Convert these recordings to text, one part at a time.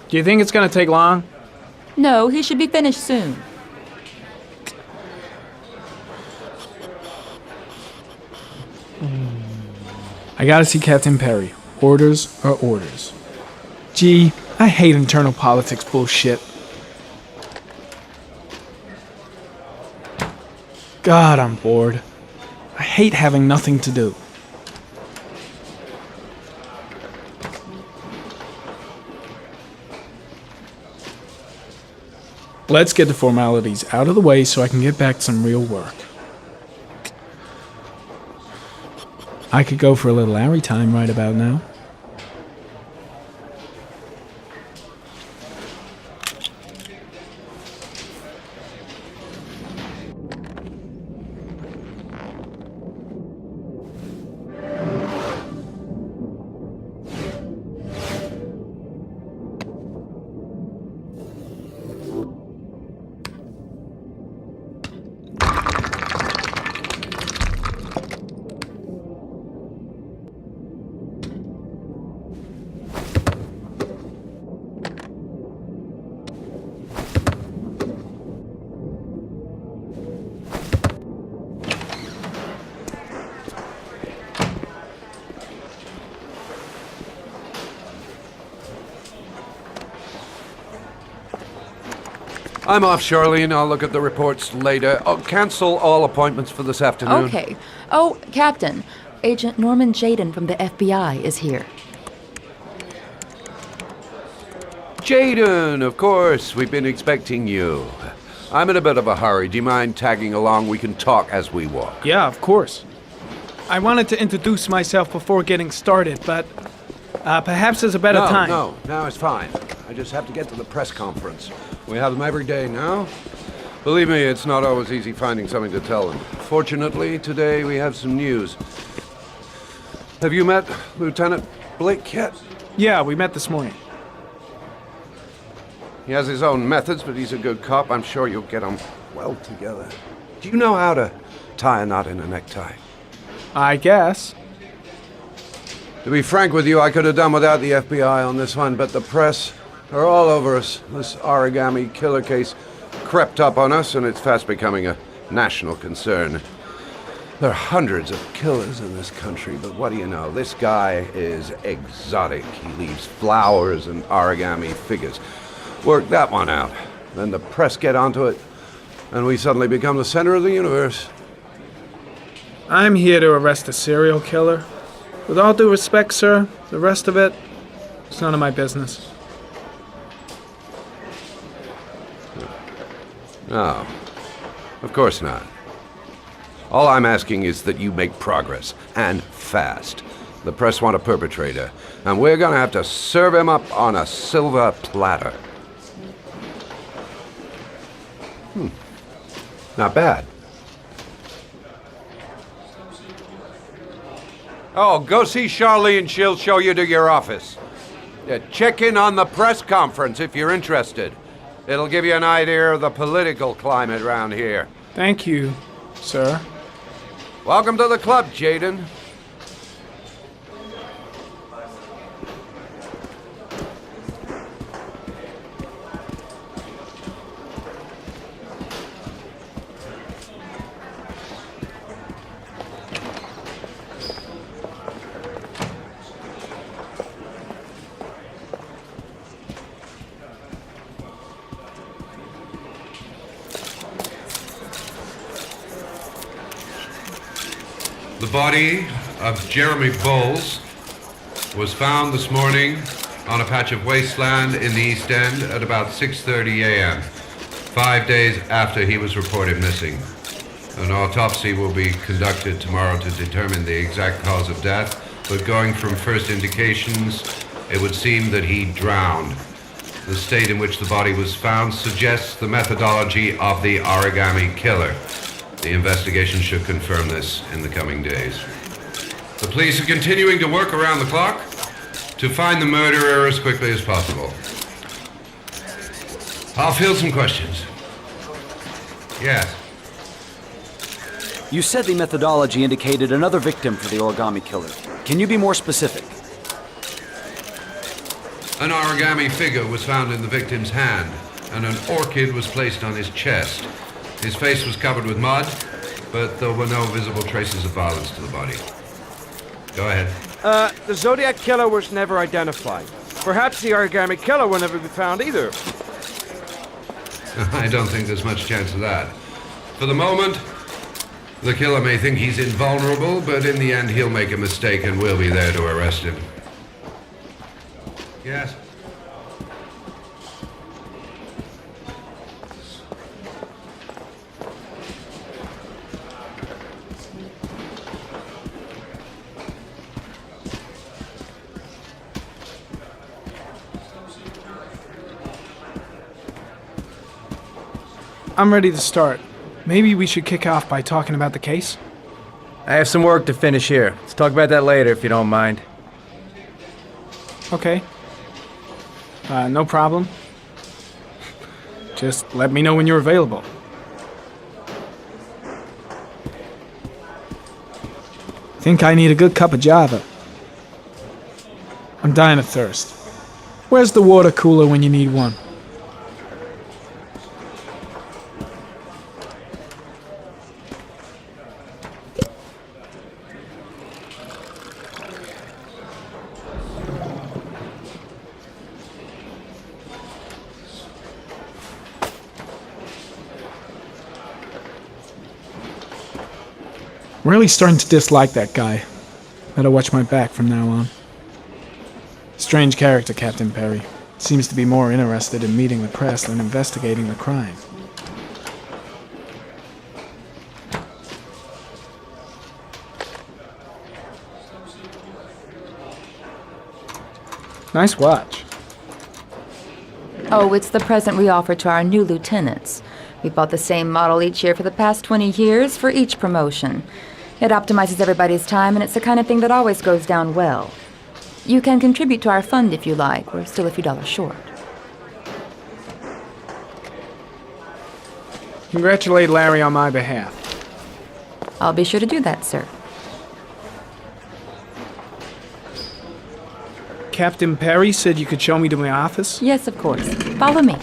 Do you think it's gonna take long? No, he should be finished soon. I gotta see Captain Perry. Orders are orders. Gee, I hate internal politics bullshit. God, I'm bored. I hate having nothing to do. Let's get the formalities out of the way so I can get back to some real work. I could go for a little Larry time right about now. I'm off, Charlene. I'll look at the reports later. Oh, cancel all appointments for this afternoon. Okay. Oh, Captain, Agent Norman Jaden from the FBI is here. Jaden, of course. We've been expecting you. I'm in a bit of a hurry. Do you mind tagging along? We can talk as we walk. Yeah, of course. I wanted to introduce myself before getting started, but perhaps there's a better time. No, it's fine. I just have to get to the press conference. We have them every day now. Believe me, it's not always easy finding something to tell them. Fortunately, today we have some news. Have you met Lieutenant Blake yet? Yeah, we met this morning. He has his own methods, but he's a good cop. I'm sure you'll get on well together. Do you know how to tie a knot in a necktie? I guess. To be frank with you, I could have done without the FBI on this one, but the press are all over us. This origami killer case crept up on us, and it's fast becoming a national concern. There are hundreds of killers in this country, but what do you know? This guy is exotic. He leaves flowers and origami figures. Work that one out. Then the press get onto it, and we suddenly become the center of the universe. I'm here to arrest a serial killer. With all due respect, sir, the rest of it, it's none of my business. No, of course not. All I'm asking is that you make progress, and fast. The press want a perpetrator, and we're gonna have to serve him up on a silver platter. Not bad. Oh, go see Charlene. She'll show you to your office. Check in on the press conference if you're interested. It'll give you an idea of the political climate around here. Thank you, sir. Welcome to the club, Jaden. The body of Jeremy Bowles was found this morning on a patch of wasteland in the East End at about 6:30 a.m., 5 days after he was reported missing. An autopsy will be conducted tomorrow to determine the exact cause of death, but going from first indications, it would seem that he drowned. The state in which the body was found suggests the methodology of the origami killer. The investigation should confirm this in the coming days. The police are continuing to work around the clock to find the murderer as quickly as possible. I'll field some questions. Yes. You said the methodology indicated another victim for the origami killer. Can you be more specific? An origami figure was found in the victim's hand, and an orchid was placed on his chest. His face was covered with mud, but there were no visible traces of violence to the body. Go ahead. The Zodiac Killer was never identified. Perhaps the origami killer will never be found either. I don't think there's much chance of that. For the moment, the killer may think he's invulnerable, but in the end he'll make a mistake and we'll be there to arrest him. Yes? I'm ready to start. Maybe we should kick off by talking about the case? I have some work to finish here. Let's talk about that later if you don't mind. Okay. No problem. Just let me know when you're available. Think I need a good cup of Java. I'm dying of thirst. Where's the water cooler when you need one? I'm really starting to dislike that guy. Better watch my back from now on. Strange character, Captain Perry. Seems to be more interested in meeting the press than investigating the crime. Nice watch. Oh, it's the present we offer to our new lieutenants. We bought the same model each year for the past 20 years for each promotion. It optimizes everybody's time, and it's the kind of thing that always goes down well. You can contribute to our fund if you like. We're still a few dollars short. Congratulate Larry on my behalf. I'll be sure to do that, sir. Captain Perry said you could show me to my office? Yes, of course. Follow me.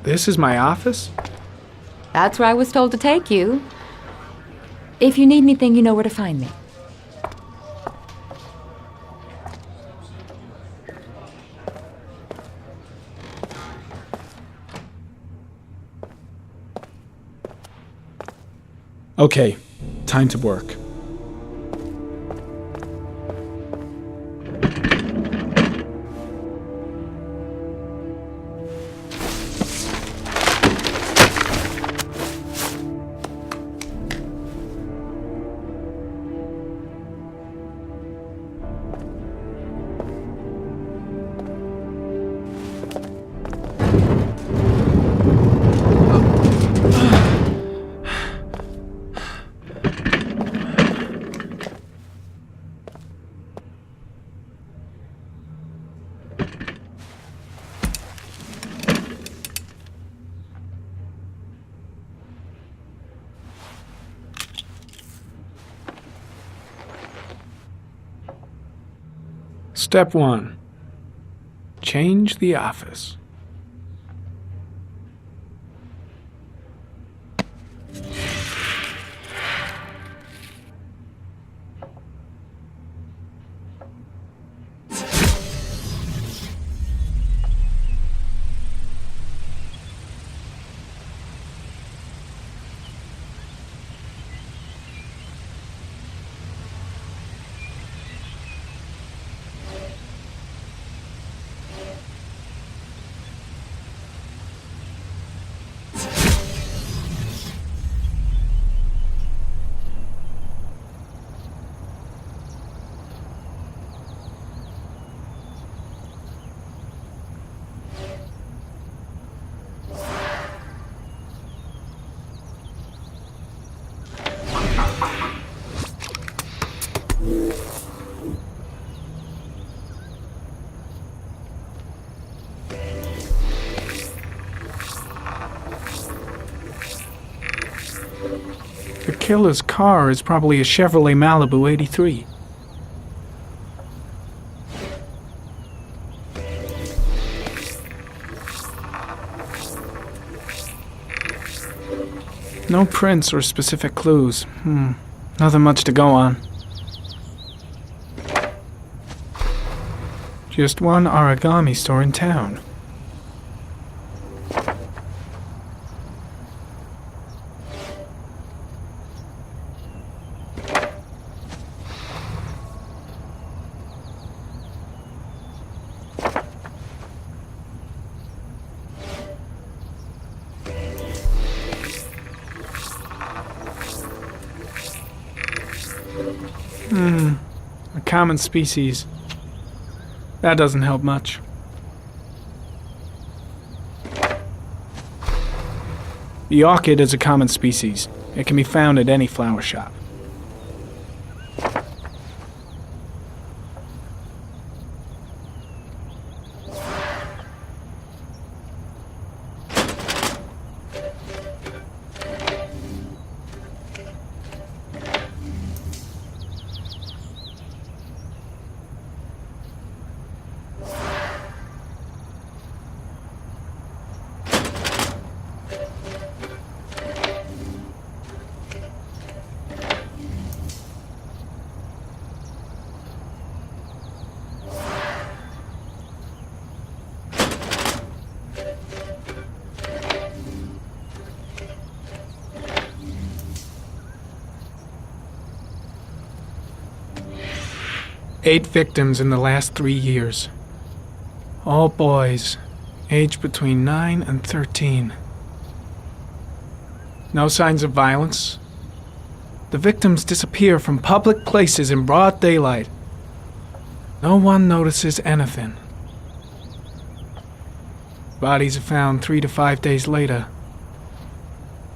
This is my office? That's where I was told to take you. If you need anything, you know where to find me. Okay, time to work. Step 1. Change the office. killer's car is probably a Chevrolet Malibu 83. No prints or specific clues. Nothing much to go on. Just one origami store in town. A common species. That doesn't help much. The orchid is a common species. It can be found at any flower shop. Eight victims in the last 3 years. All boys, aged between 9 and 13. No signs of violence. The victims disappear from public places in broad daylight. No one notices anything. Bodies are found 3 to 5 days later,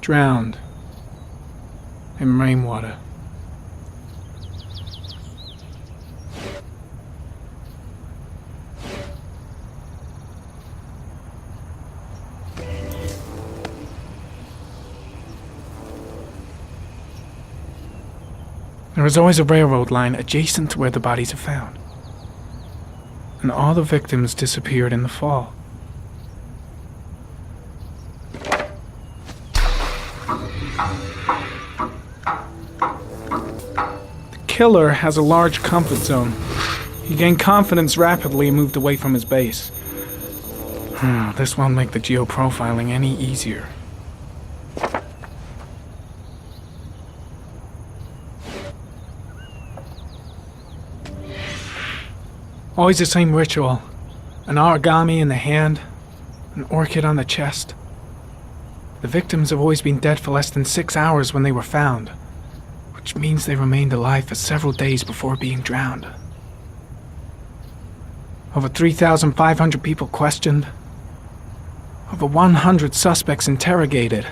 drowned in rainwater. There is always a railroad line adjacent to where the bodies are found. And all the victims disappeared in the fall. The killer has a large comfort zone. He gained confidence rapidly and moved away from his base. This won't make the geoprofiling any easier. Always the same ritual. An origami in the hand, an orchid on the chest. The victims have always been dead for less than 6 hours when they were found, which means they remained alive for several days before being drowned. Over 3,500 people questioned. Over 100 suspects interrogated.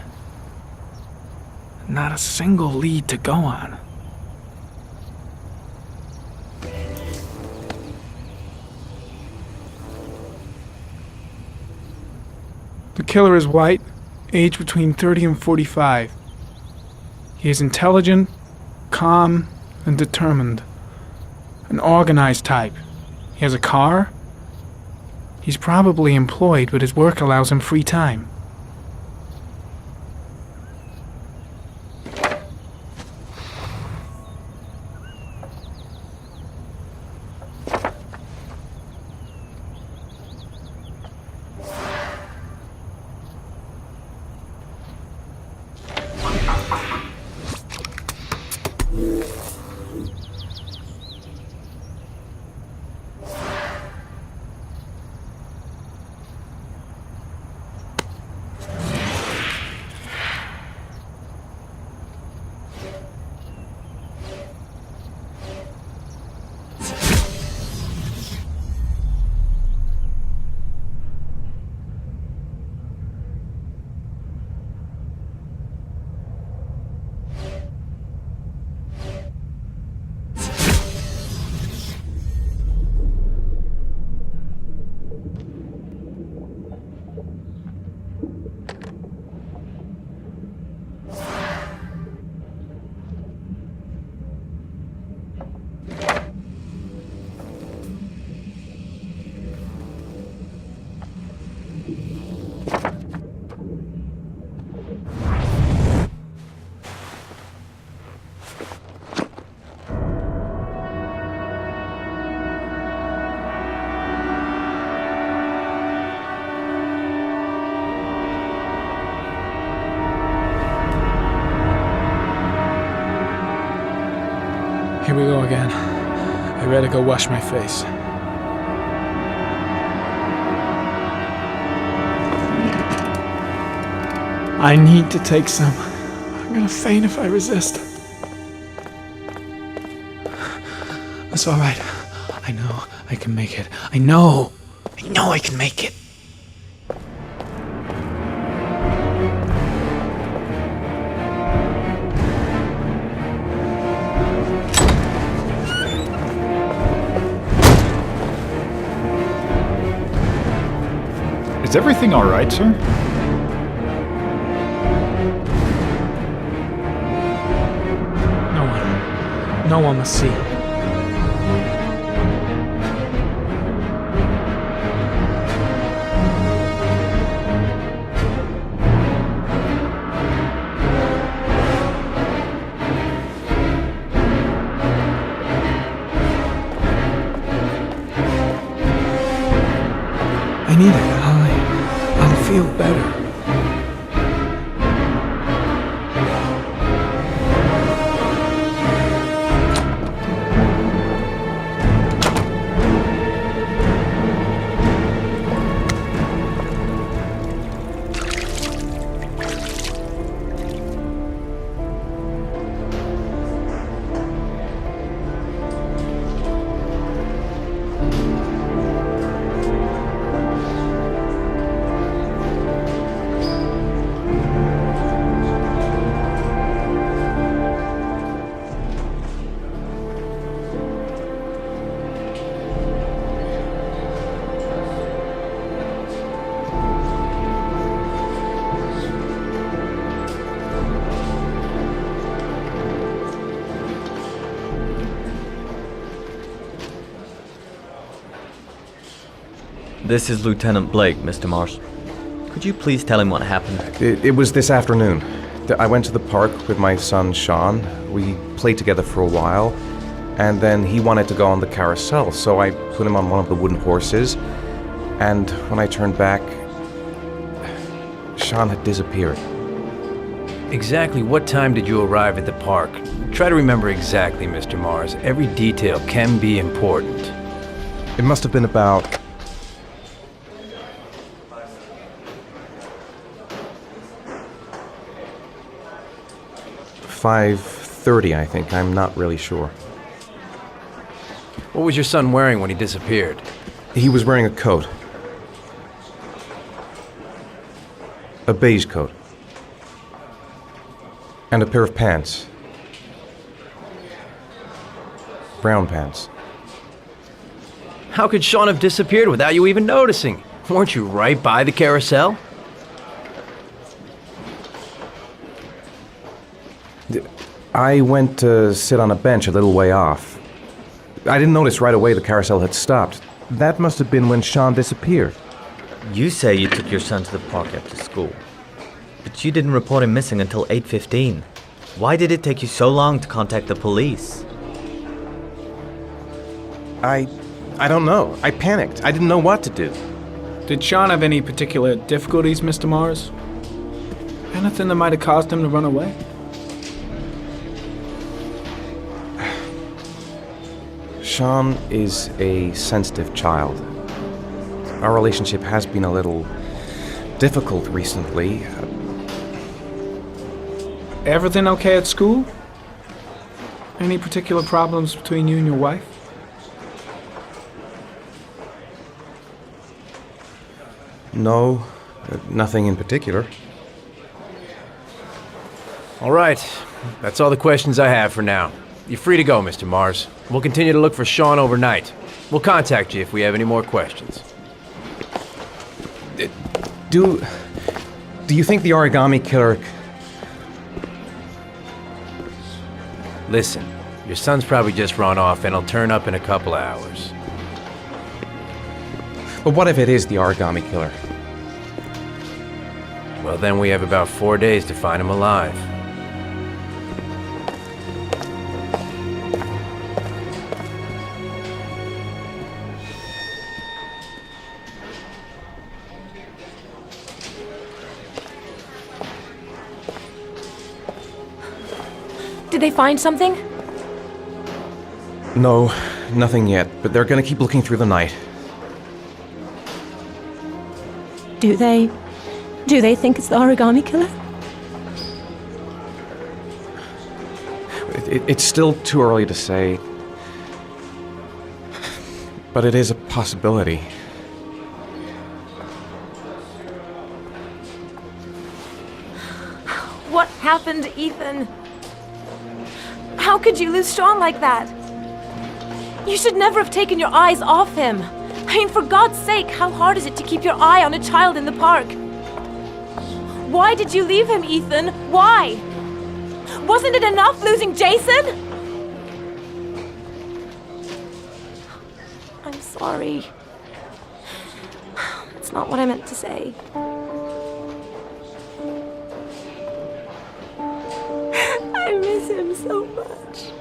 Not a single lead to go on. The killer is white, aged between 30 and 45. He is intelligent, calm, and determined. An organized type. He has a car. He's probably employed, but his work allows him free time. we go again. I better go wash my face. I need to take some. I'm gonna faint if I resist. It's alright. I know I can make it. I know I can make it. Is everything all right, sir? No one must see. I need it. I'll feel better. This is Lieutenant Blake, Mr. Mars. Could you please tell him what happened? It was this afternoon. I went to the park with my son, Sean. We played together for a while, and then he wanted to go on the carousel, so I put him on one of the wooden horses, and when I turned back, Sean had disappeared. Exactly what time did you arrive at the park? Try to remember exactly, Mr. Mars. Every detail can be important. It must have been about 5:30, I think. I'm not really sure. What was your son wearing when he disappeared? He was wearing a coat. A beige coat. And a pair of pants. Brown pants. How could Sean have disappeared without you even noticing? Weren't you right by the carousel? I went to sit on a bench a little way off. I didn't notice right away the carousel had stopped. That must have been when Sean disappeared. You say you took your son to the park after school, but you didn't report him missing until 8:15. Why did it take you so long to contact the police? I don't know. I panicked. I didn't know what to do. Did Sean have any particular difficulties, Mr. Mars? Anything that might have caused him to run away? Sean is a sensitive child. Our relationship has been a little difficult recently. Everything okay at school? Any particular problems between you and your wife? No, nothing in particular. All right. That's all the questions I have for now. You're free to go, Mr. Mars. We'll continue to look for Sean overnight. We'll contact you if we have any more questions. Do you think the origami killer... Listen, your son's probably just run off and he'll turn up in a couple of hours. But what if it is the origami killer? Well, then we have about 4 days to find him alive. Did they find something? No, nothing yet, but they're gonna keep looking through the night. Do they think it's the origami killer? It's still too early to say, but it is a possibility. What happened, Ethan? How could you lose Sean like that? You should never have taken your eyes off him. I mean, for God's sake, how hard is it to keep your eye on a child in the park? Why did you leave him, Ethan? Why? Wasn't it enough losing Jason? I'm sorry. That's not what I meant to say. I miss him so much.